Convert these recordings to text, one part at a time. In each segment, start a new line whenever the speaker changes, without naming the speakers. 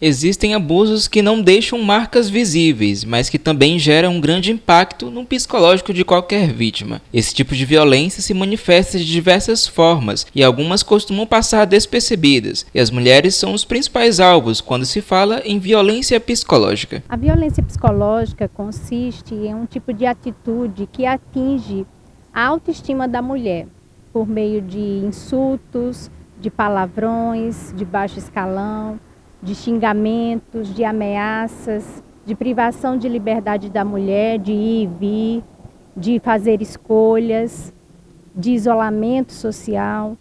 Existem abusos que não deixam marcas visíveis, mas que também geram um grande impacto no psicológico de qualquer vítima. Esse tipo de violência se manifesta de diversas formas e algumas costumam passar despercebidas, e as mulheres são os principais alvos quando se fala em violência psicológica.
A violência psicológica consiste em um tipo de atitude que atinge a autoestima da mulher por meio de insultos, de palavrões, de baixo escalão, de xingamentos, de ameaças, de privação de liberdade da mulher, de ir e vir, de fazer escolhas, de isolamento social.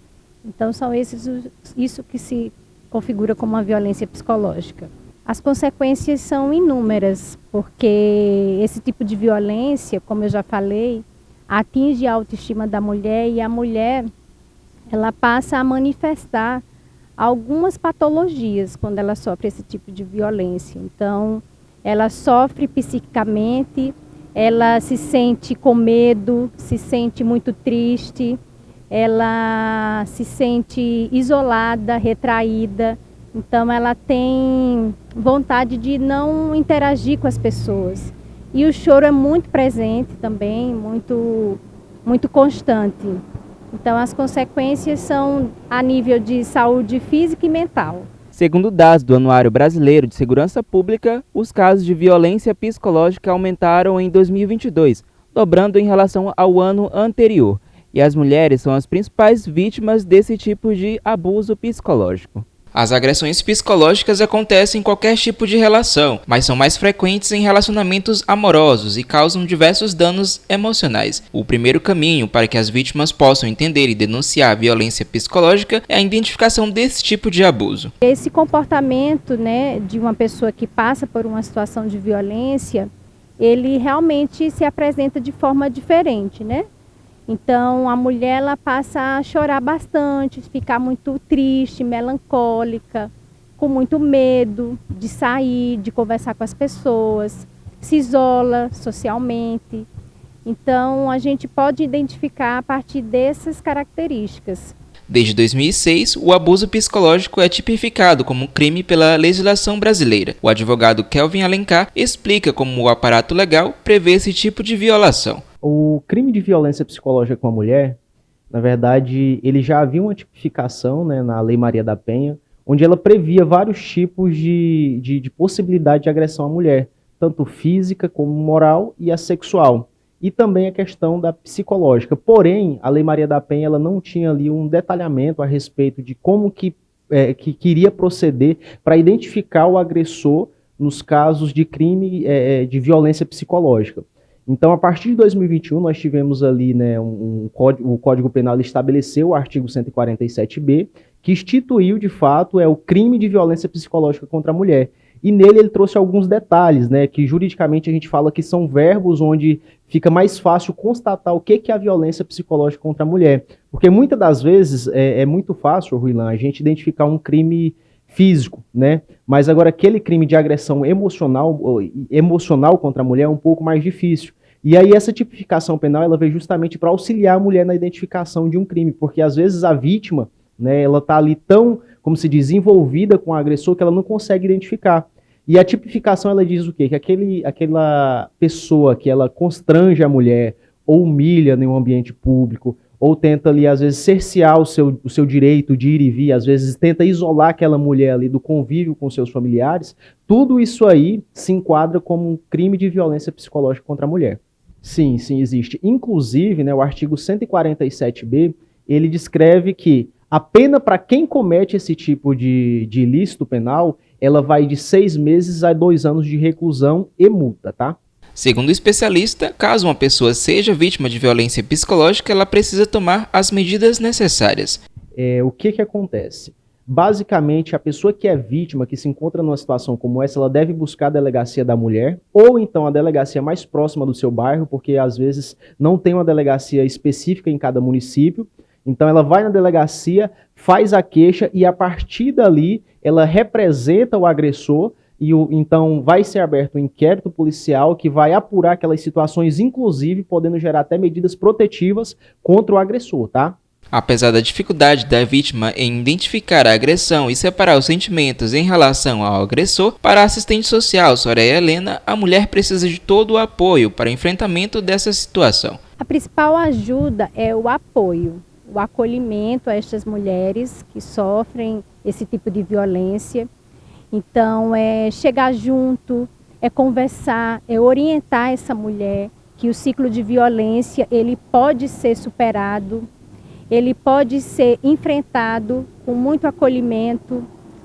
Então são isso que se configura como uma violência psicológica. As consequências são inúmeras, porque esse tipo de violência, como eu já falei, atinge a autoestima da mulher e a mulher ela passa a manifestar algumas patologias quando ela sofre esse tipo de violência. Então, ela sofre psiquicamente, ela se sente com medo, se sente muito triste, ela se sente isolada, retraída. Então, ela tem vontade de não interagir com as pessoas. E o choro é muito presente também, muito constante. Então, as consequências são a nível de saúde física e mental.
Segundo dados do Anuário Brasileiro de Segurança Pública, os casos de violência psicológica aumentaram em 2022, dobrando em relação ao ano anterior. E as mulheres são as principais vítimas desse tipo de abuso psicológico. As agressões psicológicas acontecem em qualquer tipo de relação, mas são mais frequentes em relacionamentos amorosos e causam diversos danos emocionais. O primeiro caminho para que as vítimas possam entender e denunciar a violência psicológica é a identificação desse tipo de abuso.
Esse comportamento, de uma pessoa que passa por uma situação de violência, ele realmente se apresenta de forma diferente, Então, a mulher ela passa a chorar bastante, ficar muito triste, melancólica, com muito medo de sair, de conversar com as pessoas, se isola socialmente. Então, a gente pode identificar a partir dessas características.
Desde 2006, o abuso psicológico é tipificado como crime pela legislação brasileira. O advogado Kelvin Alencar explica como o aparato legal prevê esse tipo de violação.
O crime de violência psicológica com a mulher, na verdade, ele já havia uma tipificação na Lei Maria da Penha, onde ela previa vários tipos de possibilidade de agressão à mulher, tanto física como moral e a sexual. E também a questão da psicológica. Porém, a Lei Maria da Penha ela não tinha ali um detalhamento a respeito de como que queria proceder para identificar o agressor nos casos de crime de violência psicológica. Então, a partir de 2021, nós tivemos ali o Código Penal estabeleceu o artigo 147b, que instituiu, de fato, o crime de violência psicológica contra a mulher. E nele ele trouxe alguns detalhes, que juridicamente a gente fala que são verbos onde fica mais fácil constatar o que é a violência psicológica contra a mulher. Porque muitas das vezes é muito fácil, Ruilan, a gente identificar um crime físico, Mas agora aquele crime de agressão emocional contra a mulher é um pouco mais difícil. E aí essa tipificação penal ela veio justamente para auxiliar a mulher na identificação de um crime, porque às vezes a vítima, ela está ali tão, como se diz, envolvida com o agressor que ela não consegue identificar. E a tipificação ela diz o quê? Que aquela pessoa que ela constrange a mulher ou humilha em um ambiente público, ou tenta ali, às vezes, cercear o seu direito de ir e vir, às vezes tenta isolar aquela mulher ali do convívio com seus familiares, tudo isso aí se enquadra como um crime de violência psicológica contra a mulher. Sim, existe. Inclusive, o artigo 147b, ele descreve que a pena para quem comete esse tipo de ilícito penal, ela vai de 6 meses a 2 anos de reclusão e multa, tá?
Segundo o especialista, caso uma pessoa seja vítima de violência psicológica, ela precisa tomar as medidas necessárias.
O que acontece? Basicamente, a pessoa que é vítima, que se encontra numa situação como essa, ela deve buscar a delegacia da mulher, ou então a delegacia mais próxima do seu bairro, porque às vezes não tem uma delegacia específica em cada município. Então ela vai na delegacia, faz a queixa e a partir dali ela representa o agressor e então vai ser aberto um inquérito policial que vai apurar aquelas situações, inclusive podendo gerar até medidas protetivas contra o agressor, tá?
Apesar da dificuldade da vítima em identificar a agressão e separar os sentimentos em relação ao agressor, para a assistente social Soraya Helena, a mulher precisa de todo o apoio para o enfrentamento dessa situação.
A principal ajuda é o apoio, o acolhimento a estas mulheres que sofrem esse tipo de violência. Então, é chegar junto, é conversar, é orientar essa mulher que o ciclo de violência ele pode ser superado, ele pode ser enfrentado com muito acolhimento,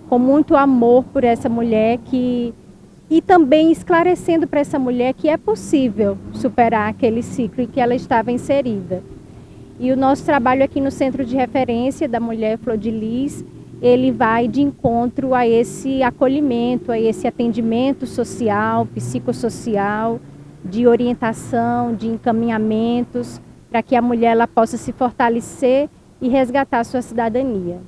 com muito amor por essa mulher e também esclarecendo para essa mulher que é possível superar aquele ciclo em que ela estava inserida. E o nosso trabalho aqui no Centro de Referência da Mulher Flor de Lis, ele vai de encontro a esse acolhimento, a esse atendimento social, psicossocial, de orientação, de encaminhamentos, para que a mulher ela possa se fortalecer e resgatar sua cidadania.